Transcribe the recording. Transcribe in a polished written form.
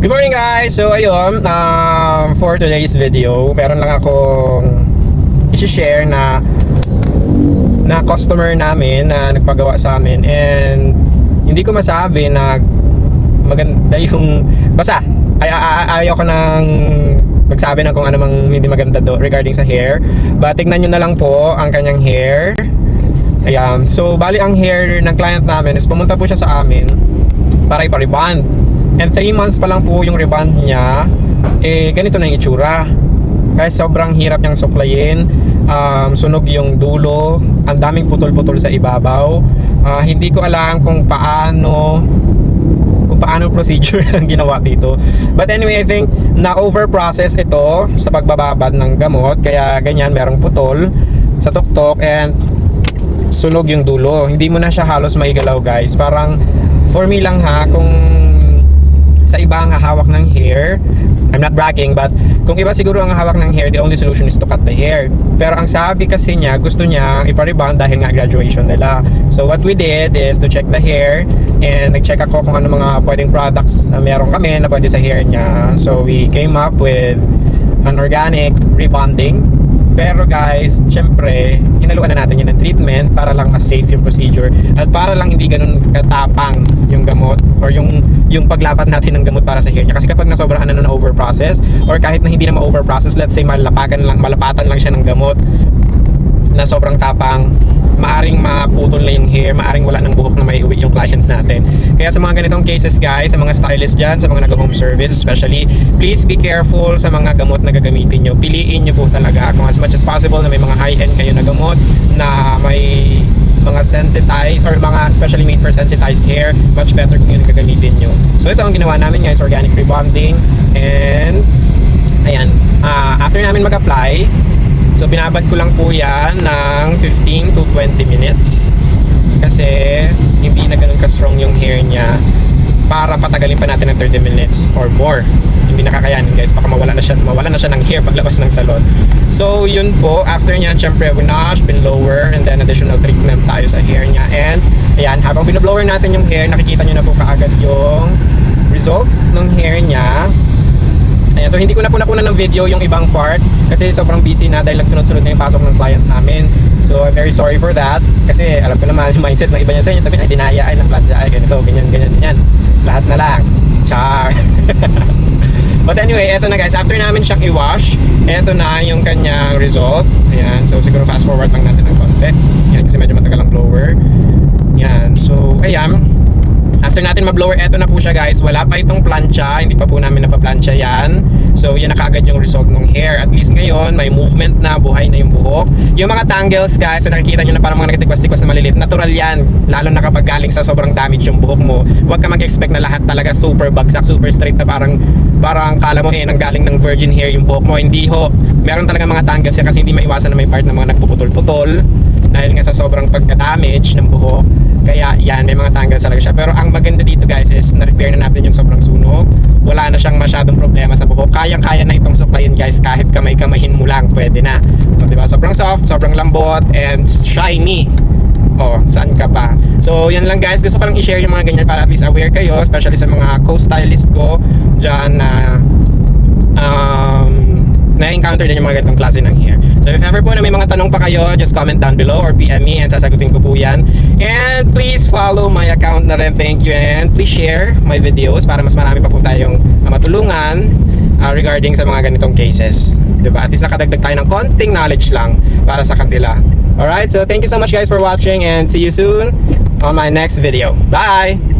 Good morning guys! So ayun, for today's video, meron lang akong i-share na customer namin na nagpagawa sa amin, and hindi ko masabi na maganda yung basta ayaw ko nang magsabi na kung ano mang hindi maganda do regarding sa hair, but tignan nyo na lang po ang kanyang hair. Ayan, so bali ang hair ng client namin is pumunta po siya sa amin para ipa-rebond. And 3 months pa lang po yung rebond niya, ganito na yung itsura. Guys, sobrang hirap niyang suklayin. Sunog yung dulo, ang daming putol-putol sa ibabaw. Hindi ko alam kung paano procedure ang ginawa dito. But anyway, I think na-over-process ito sa pagbababad ng gamot. Kaya ganyan, merong putol sa tuktok and sunog yung dulo. Hindi mo na siya halos maigalaw guys. Parang for me lang ha, kung sa iba ang hahawak ng hair, I'm not bragging, but kung iba siguro ang hawak ng hair, the only solution is to cut the hair. Pero ang sabi kasi niya, gusto niya ipa-rebond dahil nga graduation nila. So what we did is to check the hair, and nag-check ako kung ano mga pwedeng products na meron kami na pwede sa hair niya. So we came up with an organic rebonding. Pero guys, syempre, inaluan na natin yun ng treatment para lang mas safe yung procedure at para lang hindi ganun katapang yung gamot or yung paglapat natin ng gamot para sa hair niya. Kasi kapag nasobrahan na over-process or kahit na hindi na ma-over-process, let's say malapatan lang siya ng gamot na sobrang tapang, maaring maputol na yung hair, maaring wala ng buhok na may uwi yung client natin. Kaya sa mga ganitong cases guys, sa mga stylist dyan, sa mga nag-home service especially, please be careful sa mga gamot na gagamitin nyo. Piliin nyo po talaga kung as much as possible na may mga high-end kayo na gamot na may mga sensitized or mga specially made for sensitized hair. Much better kung yun ang gagamitin nyo. So ito ang ginawa namin guys, organic rebonding. And ayan, after namin mag-apply, so binabad ko lang po yan ng 15 to 20 minutes kasi hindi na ganun ka-strong yung hair niya para patagalin pa natin ng 30 minutes or more. Hindi nakakayanin guys, baka mawala na siya ng hair paglabas ng salon. So yun po, after nyan syempre winash, binlower, and then additional treatment tayo sa hair niya. And ayan, habang binoblower natin yung hair, nakikita nyo na po kaagad yung result ng hair niya. Ayan, so hindi ko na po nakunan ng video yung ibang part kasi sobrang busy na dahil nagsunod-sunod na yung pasok ng client namin. So I'm very sorry for that kasi alam ko naman yung mindset ng iba niya sa inyo, sabihin ay dinaya, ay nagplansya, ay ganito, ganyan, lahat na lang, char. But anyway, eto na guys, after namin siyang i-wash, eto na yung kanyang result. Ayan, so siguro fast forward lang natin ng konti. Ayan, kasi medyo matagal ang blower. Ayan, so ayan, after natin ma-blower, eto na po siya guys. Wala pa itong plancha, hindi pa po namin napaplansya yan. So yan na kaagad yung result ng hair. At least ngayon, may movement na, buhay na yung buhok. Yung mga tangles guys, so nakikita nyo na parang mga nagtitikwas-tikwas na maliliit. Natural yan, lalo na kapag galing sa sobrang damage yung buhok mo. Huwag ka mag-expect na lahat talaga super bagsak, super straight na parang kala mo nanggaling ng virgin hair yung buhok mo. Hindi ho, meron talaga mga tangles yan kasi hindi maiwasan na may part na mga nagpuputol-putol dahil nga sa sobrang pagka-damage ng buhok. Kaya yan, may mga tanggal talaga siya. Pero ang maganda dito guys is na-repair na natin yung sobrang sunog. Wala na siyang masyadong problema sa buhok. Kayang-kaya na itong suklayin guys, kahit kamay-kamahin mo lang, pwede na. So, diba? Sobrang soft, sobrang lambot, and shiny. Oh, saan ka pa? So yan lang guys, gusto ko lang i-share yung mga ganyan para at least aware kayo, especially sa mga co-stylist ko dyan na na-encounter din yung mga ganitong klase ng hair. So if ever po na may mga tanong pa kayo, just comment down below or PM me and sasagutin ko po yan. And please follow my account na rin, thank you, and please share my videos para mas marami pa po tayong matulungan regarding sa mga ganitong cases, diba? At least nakadagdag tayo ng konting knowledge lang para sa kanila. Alright, so thank you so much guys for watching and see you soon on my next video. Bye!